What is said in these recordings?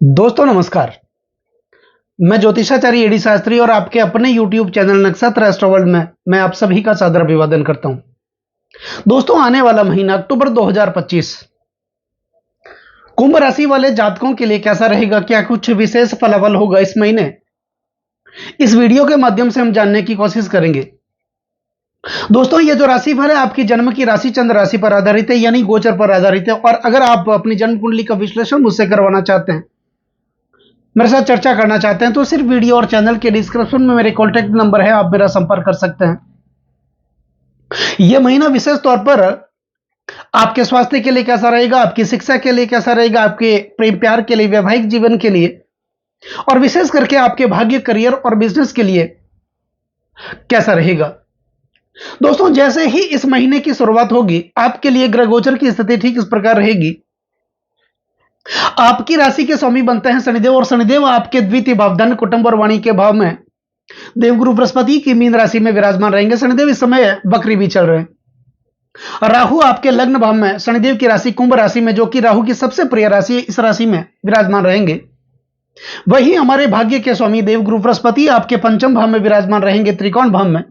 दोस्तों नमस्कार। मैं ज्योतिषाचार्य एडी शास्त्री और आपके अपने YouTube चैनल नक्षत्र एस्ट्रो वर्ल्ड में मैं आप सभी का सादर अभिवादन करता हूं। दोस्तों आने वाला महीना अक्टूबर 2025 कुंभ राशि वाले जातकों के लिए कैसा रहेगा? क्या कुछ विशेष फलाफल होगा इस महीने? इस वीडियो के माध्यम से हम जानने की कोशिश करेंगे। दोस्तों ये जो राशिफल है आपकी जन्म की राशि चंद्र राशि पर आधारित है, यानी गोचर पर आधारित है। और अगर आप अपनी जन्म कुंडली का विश्लेषण मुझसे करवाना चाहते हैं, मेरे साथ चर्चा करना चाहते हैं, तो सिर्फ वीडियो और चैनल के डिस्क्रिप्शन में मेरे कॉन्टैक्ट नंबर है, आप मेरा संपर्क कर सकते हैं। यह महीना विशेष तौर पर आपके स्वास्थ्य के लिए कैसा रहेगा, आपकी शिक्षा के लिए कैसा रहेगा, आपके प्रेम प्यार के लिए, वैवाहिक जीवन के लिए और विशेष करके आपके भाग्य, करियर और बिजनेस के लिए कैसा रहेगा। दोस्तों जैसे ही इस महीने की शुरुआत होगी, आपके लिए ग्रह गोचर की स्थिति ठीक इस प्रकार रहेगी। आपकी राशि के स्वामी बनते हैं शनिदेव, और शनिदेव आपके द्वितीय भाव धन, कुटुंब और वाणी के भाव में देवगुरु बृहस्पति की मीन राशि में विराजमान रहेंगे। शनिदेव इस समय वक्री भी चल रहे हैं। राहु आपके लग्न भाव में शनिदेव की राशि कुंभ राशि में, जो कि राहु की सबसे प्रिय राशि है, इस राशि में विराजमान रहेंगे। वही हमारे भाग्य के स्वामी देवगुरु बृहस्पति आपके पंचम भाव में विराजमान रहेंगे, त्रिकोण भाव में।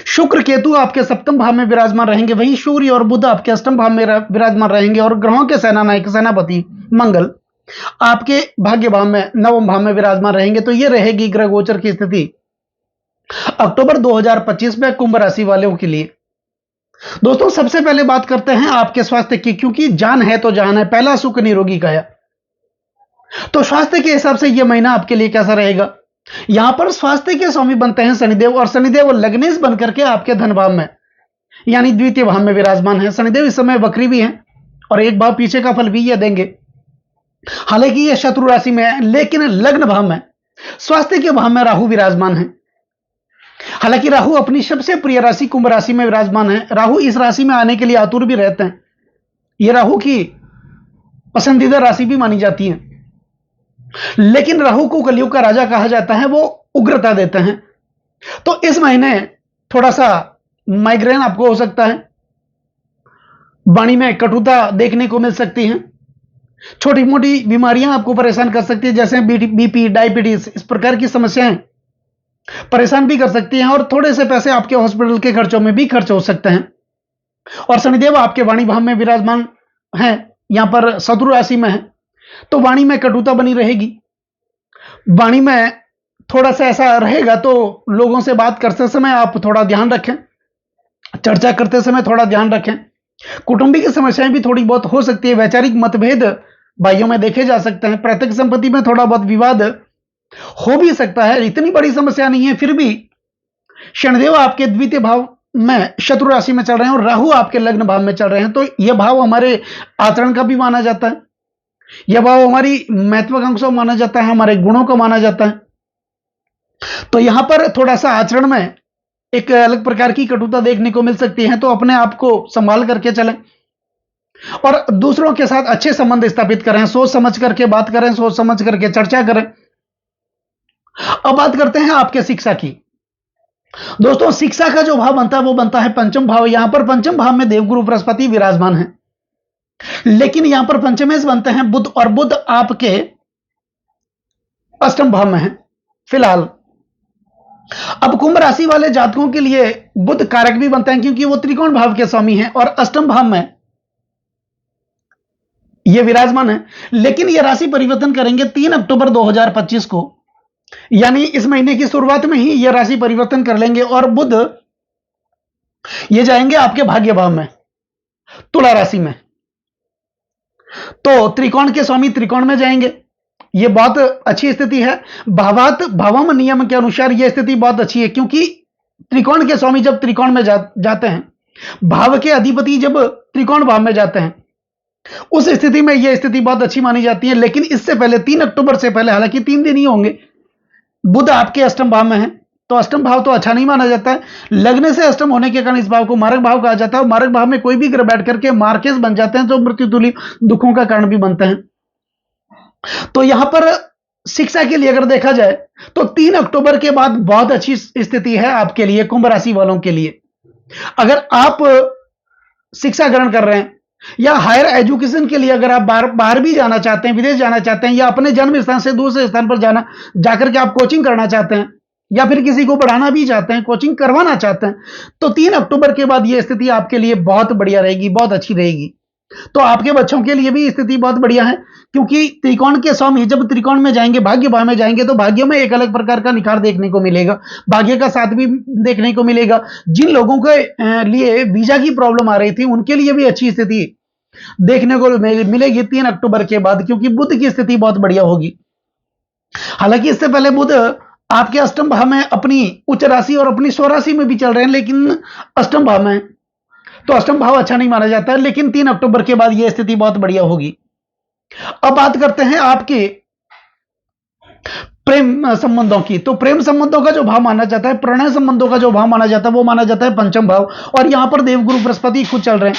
शुक्र केतु आपके सप्तम भाव में विराजमान रहेंगे। वही सूर्य और बुध आपके अष्टम भाव में विराजमान रहेंगे। और ग्रहों के सेनानायक सेनापति मंगल आपके भाग्य भाव में नवम भाव में विराजमान रहेंगे। तो यह रहेगी ग्रह गोचर की स्थिति अक्टूबर 2025 में कुंभ राशि वालों के लिए। दोस्तों सबसे पहले बात करते हैं आपके स्वास्थ्य की, क्योंकि जान है तो जान है, पहला सुख निरोगी काया। तो स्वास्थ्य के हिसाब से यह महीना आपके लिए कैसा रहेगा? यहां पर स्वास्थ्य के स्वामी बनते हैं शनिदेव, और शनिदेव लग्नेश बनकर के आपके धन भाव में यानी द्वितीय भाव में विराजमान है। शनिदेव इस समय वक्री भी हैं और एक भाव पीछे का फल भी यह देंगे। हालांकि यह शत्रु राशि में है, लेकिन लग्न भाव में स्वास्थ्य के भाव में राहु विराजमान है। हालांकि राहु अपनी सबसे प्रिय राशि कुंभ राशि में विराजमान है। राहु इस राशि में आने के लिए आतुर भी रहते हैं। यह राहु की पसंदीदा राशि भी मानी जाती है। लेकिन राहु को कलयुग का राजा कहा जाता है, वो उग्रता देते हैं। तो इस महीने थोड़ा सा माइग्रेन आपको हो सकता है, वाणी में कटुता देखने को मिल सकती है, छोटी मोटी बीमारियां आपको परेशान कर सकती है, जैसे बीपी, डायबिटीज, इस प्रकार की समस्याएं परेशान भी कर सकती हैं। और थोड़े से पैसे आपके हॉस्पिटल के खर्चों में भी खर्च हो सकते हैं। और शनिदेव आपके वाणी भाव में विराजमान हैं, यहां पर शत्रु राशि में है, तो वाणी में कटुता बनी रहेगी। वाणी में थोड़ा सा ऐसा रहेगा, तो लोगों से बात करते समय आप थोड़ा ध्यान रखें, चर्चा करते समय थोड़ा ध्यान रखें। कौटुंबिक समस्याएं भी थोड़ी बहुत हो सकती है। वैचारिक मतभेद भाइयों में देखे जा सकते हैं। पैतृक संपत्ति में थोड़ा बहुत विवाद हो भी सकता है। इतनी बड़ी समस्या नहीं है, फिर भी शनिदेव आपके द्वितीय भाव में शत्रु राशि में चल रहे हैं और राहु आपके लग्न भाव में चल रहे हैं। तो यह भाव हमारे आचरण का भी माना जाता है, यह भाव हमारी महत्वाकांक्षा माना जाता है, हमारे गुणों को माना जाता है। तो यहां पर थोड़ा सा आचरण में एक अलग प्रकार की कटुता देखने को मिल सकती है। तो अपने आप को संभाल करके चलें और दूसरों के साथ अच्छे संबंध स्थापित करें, सोच समझ करके बात करें, सोच समझ करके चर्चा करें। अब बात करते हैं आपके शिक्षा की। दोस्तों शिक्षा का जो भाव बनता है वो बनता है पंचम भाव। यहां पर पंचम भाव में देवगुरु बृहस्पति विराजमान है, लेकिन यहां पर पंचमेश बनते हैं बुध, और बुध आपके अष्टम भाव में है फिलहाल। अब कुंभ राशि वाले जातकों के लिए बुध कारक भी बनते हैं, क्योंकि वो त्रिकोण भाव के स्वामी हैं और अष्टम भाव में ये विराजमान है। लेकिन ये राशि परिवर्तन करेंगे 3 अक्टूबर 2025 को, यानी इस महीने की शुरुआत में ही ये राशि परिवर्तन कर लेंगे और बुध ये जाएंगे आपके भाग्य भाव में, तुला राशि में। तो त्रिकोण के स्वामी त्रिकोण में जाएंगे, यह बहुत अच्छी स्थिति है। भावात भावम नियम के अनुसार यह स्थिति बहुत अच्छी है, क्योंकि त्रिकोण के स्वामी जब त्रिकोण में जाते हैं, भाव के अधिपति जब त्रिकोण भाव में जाते हैं, उस स्थिति में यह स्थिति बहुत अच्छी मानी जाती है। लेकिन इससे पहले 3 अक्टूबर से पहले, हालांकि 3 दिन ही होंगे, बुध आपके अष्टम भाव में है। तो अष्टम भाव तो अच्छा नहीं माना जाता है। लगने से अष्टम होने के कारण इस भाव को मारक भाव कहा जाता है। और मारक भाव में कोई भी ग्रह बैठ करके मार्केस बन जाते हैं, तो मृत्यु तुल्य दुखों का कारण भी बनते हैं। तो यहां पर शिक्षा के लिए अगर देखा जाए तो 3 अक्टूबर के बाद बहुत अच्छी स्थिति है आपके लिए, कुंभ राशि वालों के लिए। अगर आप शिक्षा ग्रहण कर रहे हैं, या हायर एजुकेशन के लिए अगर आप बाहर बाहर भी जाना चाहते हैं, विदेश जाना चाहते हैं, या अपने जन्म स्थान से दूसरे स्थान पर जाना जाकर के आप कोचिंग करना चाहते हैं, या फिर किसी को पढ़ाना भी चाहते हैं, कोचिंग करवाना चाहते हैं, तो 3 अक्टूबर के बाद ये स्थिति आपके लिए बहुत बढ़िया रहेगी, बहुत अच्छी रहेगी। तो आपके बच्चों के लिए भी स्थिति बहुत बढ़िया है, क्योंकि त्रिकोण के स्वामी जब त्रिकोण में जाएंगे, भाग्य भाव में जाएंगे, तो भाग्य में एक अलग प्रकार का निखार देखने को मिलेगा, भाग्य का साथ भी देखने को मिलेगा। जिन लोगों के लिए वीजा की प्रॉब्लम आ रही थी, उनके लिए भी अच्छी स्थिति देखने को मिलेगी 3 अक्टूबर के बाद, क्योंकि बुध की स्थिति बहुत बढ़िया होगी। हालांकि इससे पहले बुध आपके अष्टम भाव में अपनी उच्च राशि और अपनी स्वराशि में भी चल रहे हैं, लेकिन अष्टम भाव में, तो अष्टम भाव अच्छा नहीं माना जाता है, लेकिन 3 अक्टूबर के बाद यह स्थिति बहुत बढ़िया होगी। अब बात करते हैं आपके प्रेम संबंधों की। तो प्रेम संबंधों का जो भाव माना जाता है, प्रणय संबंधों का जो भाव माना जाता है, वो माना जाता है पंचम भाव, और यहां पर देवगुरु बृहस्पति खुद चल रहे हैं,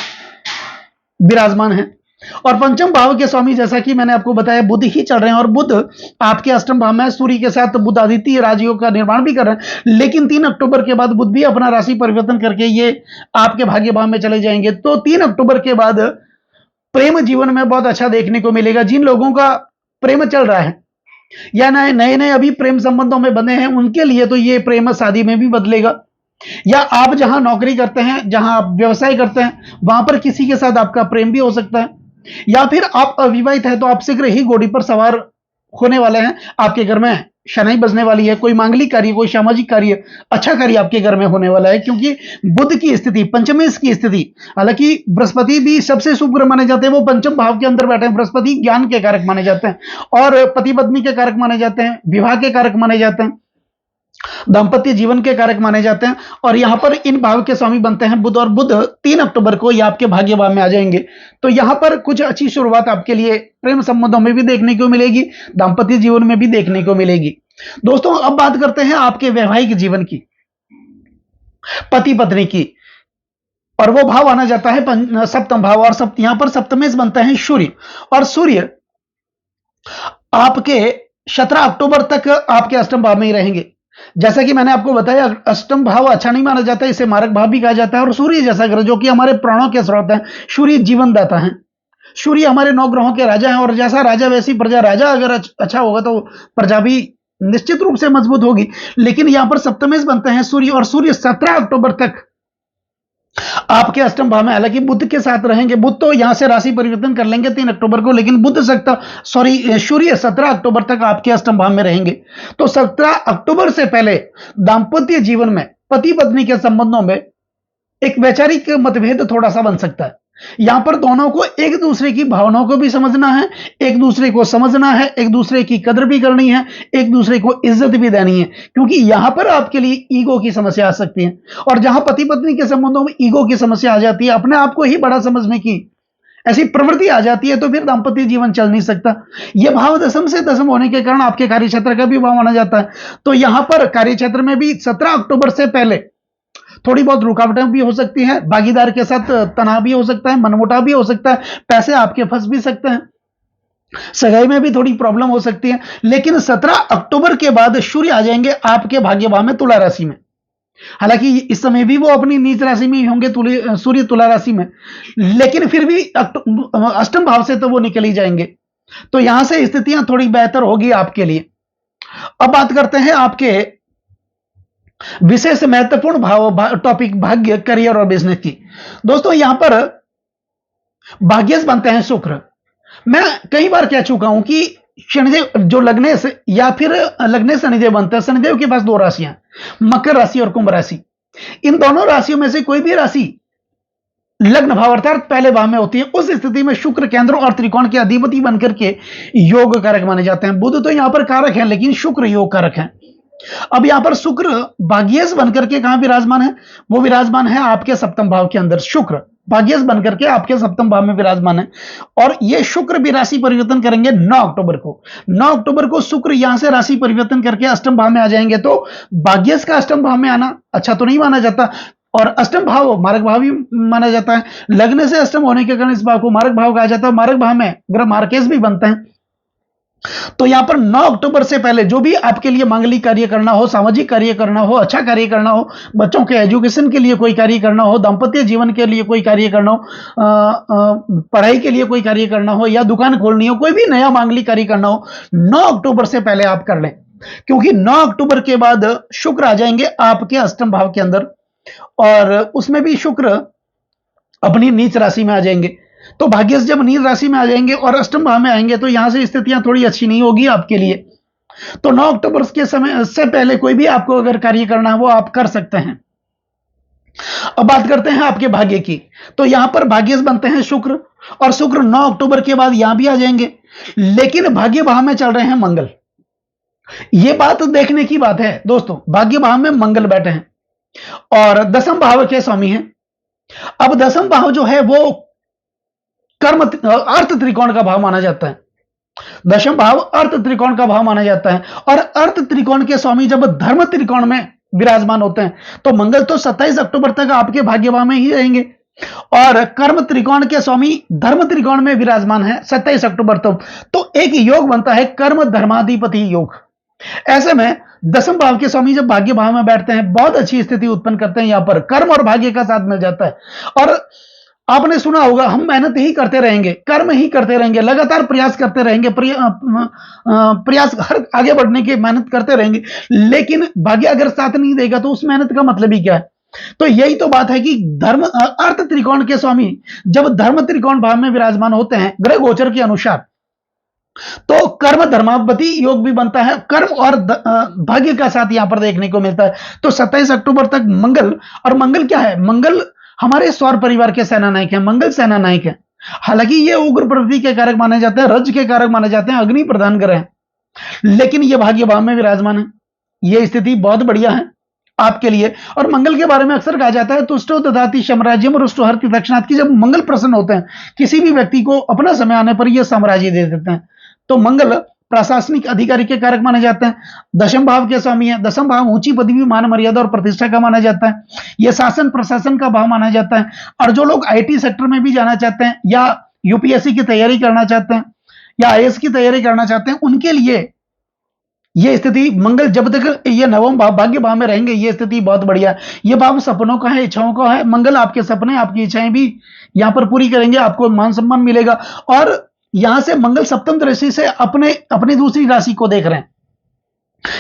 विराजमान है। और पंचम भाव के स्वामी, जैसा कि मैंने आपको बताया, बुध ही चल रहे हैं, और बुध आपके अष्टम भाव में सूर्य के साथ बुध आदित्य राजयोग का निर्माण भी कर रहे हैं, लेकिन 3 अक्टूबर के बाद बुध भी अपना राशि परिवर्तन करके ये आपके भाग्य भाव में चले जाएंगे। तो 3 अक्टूबर के बाद प्रेम जीवन में बहुत अच्छा देखने को मिलेगा। जिन लोगों का प्रेम चल रहा है या नए नए अभी प्रेम संबंधों में बने हैं, उनके लिए तो ये प्रेम शादी में भी बदलेगा। या आप जहां नौकरी करते हैं, जहां आप व्यवसाय करते हैं, वहां पर किसी के साथ आपका प्रेम भी हो सकता है, या फिर आप अविवाहित हैं तो आप शीघ्र ही घोड़ी पर सवार होने वाले हैं, आपके घर में शनाई बजने वाली है, कोई मांगलिक कार्य, कोई सामाजिक कार्य, अच्छा कार्य आपके घर में होने वाला है, क्योंकि बुध की स्थिति, पंचमेश की स्थिति, हालांकि बृहस्पति भी सबसे शुभ ग्रह माने जाते हैं, वो पंचम भाव के अंदर बैठे हैं। बृहस्पति ज्ञान के कारक माने जाते हैं और पति पत्नी के कारक माने जाते हैं, विवाह के कारक माने जाते हैं, दांपत्य जीवन के कारक माने जाते हैं, और यहां पर इन भाव के स्वामी बनते हैं बुध, और बुध 3 अक्टूबर को ये आपके भाग्य भाव में आ जाएंगे। तो यहां पर कुछ अच्छी शुरुआत आपके लिए प्रेम संबंधों में भी देखने को मिलेगी, दांपत्य जीवन में भी देखने को मिलेगी। दोस्तों, अब बात करते हैं आपके वैवाहिक जीवन की, पति पत्नी की, और वो भाव आना जाता है सप्तम भाव, और यहां पर सप्तमेश बनता है सूर्य, और सूर्य आपके 17 अक्टूबर तक आपके अष्टम भाव में ही रहेंगे। जैसा कि मैंने आपको बताया, अष्टम भाव अच्छा नहीं माना जाता, इसे मारक भाव भी कहा जाता है। और सूर्य जैसा ग्रह, जो कि हमारे प्राणों के स्रोत है, सूर्य जीवनदाता है, सूर्य हमारे 9 ग्रहों के राजा हैं, और जैसा राजा वैसी प्रजा। राजा अगर अच्छा होगा तो प्रजा भी निश्चित रूप से मजबूत होगी। लेकिन यहां पर सप्तमेश बनते हैं सूर्य, और सूर्य 17 अक्टूबर तक आपके अष्टम भाव में, हालांकि बुध के साथ रहेंगे। बुध तो यहां से राशि परिवर्तन कर लेंगे 3 अक्टूबर को, लेकिन बुध सूर्य 17 अक्टूबर तक आपके अष्टम भाव में रहेंगे। तो 17 अक्टूबर से पहले दांपत्य जीवन में, पति पत्नी के संबंधों में एक वैचारिक मतभेद थोड़ा सा बन सकता है। यहां पर दोनों को एक दूसरे की भावनाओं को भी समझना है, एक दूसरे को समझना है, एक दूसरे की कदर भी करनी है, एक दूसरे को इज्जत भी देनी है, क्योंकि यहां पर आपके लिए ईगो की समस्या आ सकती है। और जहां पति पत्नी के संबंधों में ईगो की समस्या आ जाती है, अपने आप को ही बड़ा समझने की ऐसी प्रवृत्ति आ जाती है, तो फिर दांपत्य जीवन चल नहीं सकता। यह भाव दशम से दशम होने के कारण आपके कार्यक्षेत्र का भी भाव माना जाता है। तो यहां पर कार्यक्षेत्र में भी 17 अक्टूबर से पहले थोड़ी बहुत रुकावटें भी हो सकती हैं, भागीदार के साथ तनाव भी हो सकता है, मनमुटाव भी हो सकता है, पैसे आपके फंस भी सकते हैं, सगाई में भी थोड़ी प्रॉब्लम हो सकती है। लेकिन 17 अक्टूबर के बाद सूर्य आ जाएंगे आपके भाग्य भाव में, तुला राशि में। हालांकि इस समय भी वो अपनी नीच राशि में ही होंगे, सूर्य तुला राशि में, लेकिन फिर भी अष्टम भाव से तो वो निकल ही जाएंगे। तो यहां से स्थितियां थोड़ी बेहतर होगी आपके लिए। अब बात करते हैं आपके विशेष महत्वपूर्ण टॉपिक, भाग्य, करियर और बिजनेस की। दोस्तों, यहां पर भाग्यस बनते हैं शुक्र। मैं कई बार कह चुका हूं कि शनिदेव जो लगने से, या फिर लगने शनिदेव बनते हैं। शनिदेव के पास 2 राशियां, मकर राशि और कुंभ राशि। इन दोनों राशियों में से कोई भी राशि लग्न भाव अर्थात पहले भाव में होती है, उस स्थिति में शुक्र केंद्र और त्रिकोण के अधिपति बनकर के योग कारक माने जाते हैं। बुध तो यहां पर कारक है, लेकिन शुक्र योग कारक है। अब यहां पर शुक्र भाग्येश बनकर के कहां विराजमान है? वो विराजमान है आपके सप्तम भाव के अंदर। शुक्र भाग्येश बनकर के आपके सप्तम भाव में विराजमान है, और ये शुक्र भी राशि परिवर्तन करेंगे 9 अक्टूबर को। 9 अक्टूबर को शुक्र यहां से राशि परिवर्तन करके अष्टम भाव में आ जाएंगे। तो भाग्येश का अष्टम भाव में आना अच्छा तो नहीं माना जाता, और अष्टम भाव मारक भाव भी माना जाता है। लग्न से अष्टम होने के कारण इस भाव को मारक भाव कहा जाता है। मारक भाव में ग्रह मार्केश भी बनते हैं, तो यहां पर 9 अक्टूबर से पहले जो भी आपके लिए मांगलिक कार्य करना हो, सामाजिक कार्य करना हो, अच्छा कार्य करना हो, बच्चों के एजुकेशन के लिए कोई कार्य करना हो, दांपत्य जीवन के लिए कोई कार्य करना हो, पढ़ाई के लिए कोई कार्य करना हो या दुकान खोलनी हो, कोई भी नया मांगलिक कार्य करना हो, 9 अक्टूबर से पहले आप कर लें। क्योंकि 9 अक्टूबर के बाद शुक्र आ जाएंगे आपके अष्टम भाव के अंदर, और उसमें भी शुक्र अपनी नीच राशि में आ जाएंगे। तो भाग्यश जब नीच राशि में आ जाएंगे और अष्टम भाव में आएंगे तो यहां से स्थितियां थोड़ी अच्छी नहीं होगी आपके लिए। तो 9 अक्टूबर के समय से पहले कोई भी आपको अगर कार्य करना है वो आप कर सकते हैं। अब बात करते हैं आपके भाग्य की। तो यहां पर भाग्यश बनते हैं शुक्र, और शुक्र 9 अक्टूबर के बाद यहां भी आ जाएंगे, लेकिन भाग्य भाव में चल रहे हैं मंगल। यह बात देखने की बात है दोस्तों, भाग्य भाव में मंगल बैठे हैं और दसम भाव के स्वामी हैं। अब दसम भाव जो है वो कर्म अर्थ त्रिकोण का भाव माना जाता है। दशम भाव अर्थ त्रिकोण का भाव माना जाता है, और अर्थ त्रिकोण के स्वामी जब धर्म त्रिकोण में विराजमान होते हैं तो मंगल तो 27 अक्टूबर तक आपके भाग्य भाव में ही रहेंगे, और कर्म त्रिकोण के स्वामी धर्म त्रिकोण में विराजमान है 27 अक्टूबर तक। तो एक योग बनता है कर्म धर्माधिपति योग। ऐसे में दसम भाव के स्वामी जब भाग्य भाव में बैठते हैं बहुत अच्छी स्थिति उत्पन्न करते हैं, यहां पर कर्म और भाग्य का साथ मिल जाता है। और आपने सुना होगा, हम मेहनत ही करते रहेंगे, कर्म ही करते रहेंगे, लगातार प्रयास करते रहेंगे, प्रयास हर आगे बढ़ने की मेहनत करते रहेंगे, लेकिन भाग्य अगर साथ नहीं देगा तो उस मेहनत का मतलब ही क्या है। तो यही तो बात है कि धर्म अर्थ त्रिकोण के स्वामी जब धर्म त्रिकोण भाव में विराजमान होते हैं ग्रह गोचर के अनुसार, तो कर्म धर्मावती योग भी बनता है, कर्म और भाग्य का साथ यहां पर देखने को मिलता है। तो 27 अक्टूबर तक मंगल, और मंगल क्या है, मंगल हमारे सौर परिवार के सेना नायक हैं, मंगल सेना नायक है। हालांकि ये उग्र प्रवृत्ति के कारक माने जाते हैं, रज के कारक माने जाते हैं, अग्नि प्रधान ग्रह हैं, लेकिन ये भाग्य भाव में विराजमान है। ये स्थिति बहुत बढ़िया है आपके लिए। और मंगल के बारे में अक्सर कहा जाता है तुष्टो ददाति साम्राज्यम रुष्टो हरति दक्षिणात्, की जब मंगल प्रसन्न होते हैं किसी भी व्यक्ति को अपना समय आने पर यह साम्राज्य दे देते हैं। तो मंगल प्रशासनिक अधिकारी के कारक माने जाते हैं, दशम भाव के स्वामी है। दशम भाव ऊंची पदवी, मान मर्यादा और प्रतिष्ठा का माना जाता है। यह शासन प्रशासन का भाव माना जाता है। और जो लोग आईटी सेक्टर में भी जाना चाहते हैं या यूपीएससी की तैयारी करना चाहते हैं या आईएएस की तैयारी करना चाहते हैं, उनके लिए यह स्थिति मंगल जब तक ये नवम भाव भाग्य भाव में रहेंगे ये स्थिति बहुत बढ़िया है। ये भाव सपनों का है, इच्छाओं का है। मंगल आपके सपने, आपकी इच्छाएं भी यहां पर पूरी करेंगे, आपको मान सम्मान मिलेगा। और यहां से मंगल सप्तम दृष्टि से अपनी दूसरी राशि को देख रहे हैं,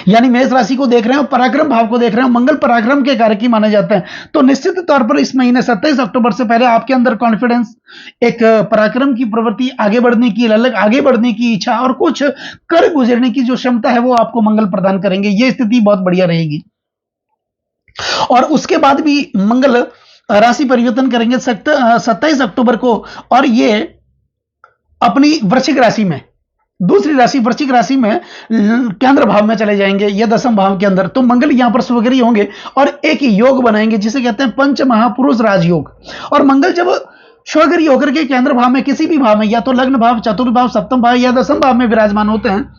यानी मेष राशि को देख रहे हैं और पराक्रम भाव को देख रहे हैं। मंगल पराक्रम के कारक ही माने जाते हैं। तो निश्चित तौर पर इस महीने 27 अक्टूबर से पहले आपके अंदर कॉन्फिडेंस, एक पराक्रम की प्रवृत्ति, आगे बढ़ने की ललक, आगे बढ़ने की इच्छा और कुछ कर गुजरने की जो क्षमता है वो आपको मंगल प्रदान करेंगे। ये स्थिति बहुत बढ़िया रहेगी। और उसके बाद भी मंगल राशि परिवर्तन करेंगे 27 अक्टूबर को, और ये अपनी वृश्चिक राशि में, दूसरी राशि वृश्चिक राशि में केंद्र भाव में चले जाएंगे, ये दसम भाव के अंदर। तो मंगल यहां पर स्वग्रही होंगे और एक योग बनाएंगे जिसे कहते हैं पंच महापुरुष राजयोग। और मंगल जब स्वग्रही होकर के केंद्र भाव में किसी भी भाव में, या तो लग्न भाव, चतुर्थ भाव, सप्तम भाव या दसम भाव में विराजमान होते हैं,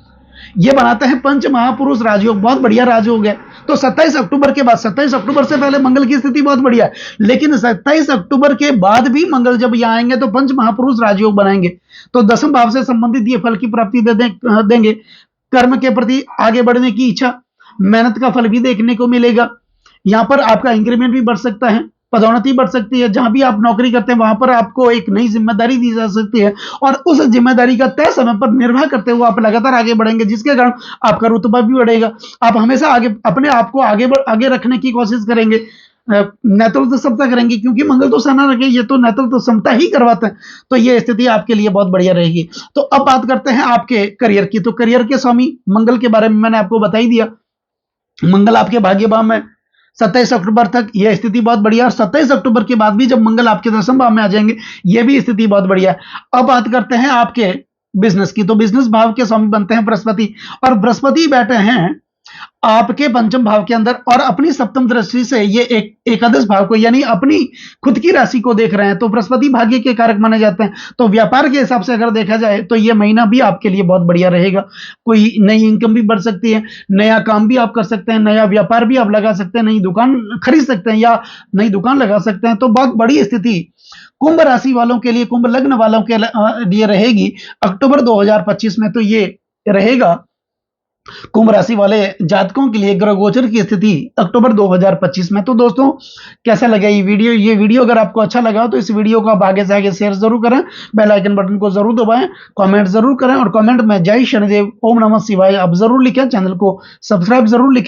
ये बनाते हैं पंच महापुरुष राजयोग। बहुत बढ़िया राजयोग है। तो 27 अक्टूबर के बाद, 27 अक्टूबर से पहले मंगल की स्थिति बहुत बढ़िया है, लेकिन 27 अक्टूबर के बाद भी मंगल जब यहां आएंगे तो पंच महापुरुष राजयोग बनाएंगे। तो दसम भाव से संबंधित ये फल की प्राप्ति देंगे। कर्म के प्रति आगे बढ़ने की इच्छा, मेहनत का फल भी देखने को मिलेगा। यहां पर आपका इंक्रीमेंट भी बढ़ सकता है, पदोन्नति बढ़ सकती है। जहां भी आप नौकरी करते हैं वहां पर आपको एक नई जिम्मेदारी दी जा सकती है, और उस जिम्मेदारी का तय समय पर निर्वाह करते हुए आप लगातार आगे बढ़ेंगे, जिसके कारण आपका रुतबा भी बढ़ेगा। आप हमेशा आगे अपने आप को आगे रखने की कोशिश करेंगे, नेतृत्व क्षमता करेंगे, क्योंकि मंगल तो सेना रखे, ये तो नेतृत्व क्षमता ही करवाते हैं। तो ये स्थिति आपके लिए बहुत बढ़िया रहेगी। तो अब बात करते हैं आपके करियर की। तो करियर के स्वामी मंगल के बारे में मैंने आपको बता ही दिया। मंगल आपके भाग्य भाव में 27 अक्टूबर तक यह स्थिति बहुत बढ़िया, और 27 अक्टूबर के बाद भी जब मंगल आपके दसम भाव में आ जाएंगे यह भी स्थिति बहुत बढ़िया है। अब बात करते हैं आपके बिजनेस की। तो बिजनेस भाव के स्वामी बनते हैं बृहस्पति, और बृहस्पति बैठे हैं आपके पंचम भाव के अंदर, और अपनी सप्तम दृष्टि से ये एकादश भाव को, यानी अपनी खुद की राशि को देख रहे हैं। तो बृहस्पति भाग्य के कारक माने जाते हैं। तो व्यापार के हिसाब से अगर देखा जाए तो ये महीना भी आपके लिए बहुत बढ़िया रहेगा। कोई नई इनकम भी बढ़ सकती है, नया काम भी आप कर सकते हैं, नया व्यापार भी आप लगा सकते हैं, नई दुकान खरीद सकते हैं या नई दुकान लगा सकते हैं। तो बहुत बड़ी स्थिति कुंभ राशि वालों के लिए, कुंभ लग्न वालों के लिए रहेगी अक्टूबर 2025 में। तो ये रहेगा कुंभ राशि वाले जातकों के लिए ग्रह गोचर की स्थिति अक्टूबर 2025 में। तो दोस्तों, कैसा लगा ये वीडियो अगर आपको अच्छा लगा तो इस वीडियो को आप आगे से आगे शेयर जरूर करें, बेल आइकन बटन को जरूर दबाएं, कमेंट जरूर करें और कमेंट में जय शनिदेव, ओम नमः शिवाय आप जरूर लिखें, चैनल को सब्सक्राइब जरूर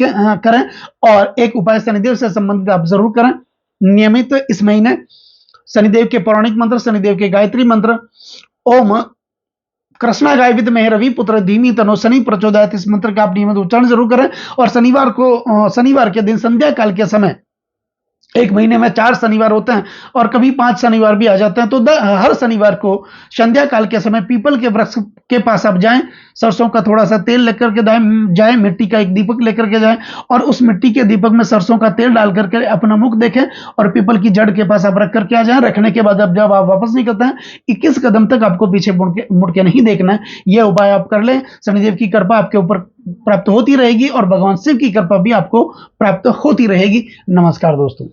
करें और एक उपाय शनिदेव से संबंधित आप जरूर करें। नियमित इस महीने शनिदेव के पौराणिक मंत्र, शनिदेव के गायत्री मंत्र, ओम कृष्णा गाय विद में रवि पुत्र धीमी तनो शनि प्रचोदयात, इस मंत्र का आप नियमित उच्चारण जरूर करें। और शनिवार के दिन संध्या काल के समय, एक महीने में 4 शनिवार होते हैं और कभी 5 शनिवार भी आ जाते हैं, तो हर शनिवार को संध्या काल के समय पीपल के वृक्ष के पास आप जाएं, सरसों का थोड़ा सा तेल लेकर के जाएं, मिट्टी का एक दीपक लेकर के जाएं और उस मिट्टी के दीपक में सरसों का तेल डाल करके अपना मुख देखें और पीपल की जड़ के पास आप रख करके आ जाएं। रखने के बाद अब जब आप वापस निकलते हैं 21 कदम तक आपको पीछे मुड़ के नहीं देखना है। यह उपाय आप कर लें, शनिदेव की कृपा आपके ऊपर प्राप्त होती रहेगी और भगवान शिव की कृपा भी आपको प्राप्त होती रहेगी। नमस्कार दोस्तों।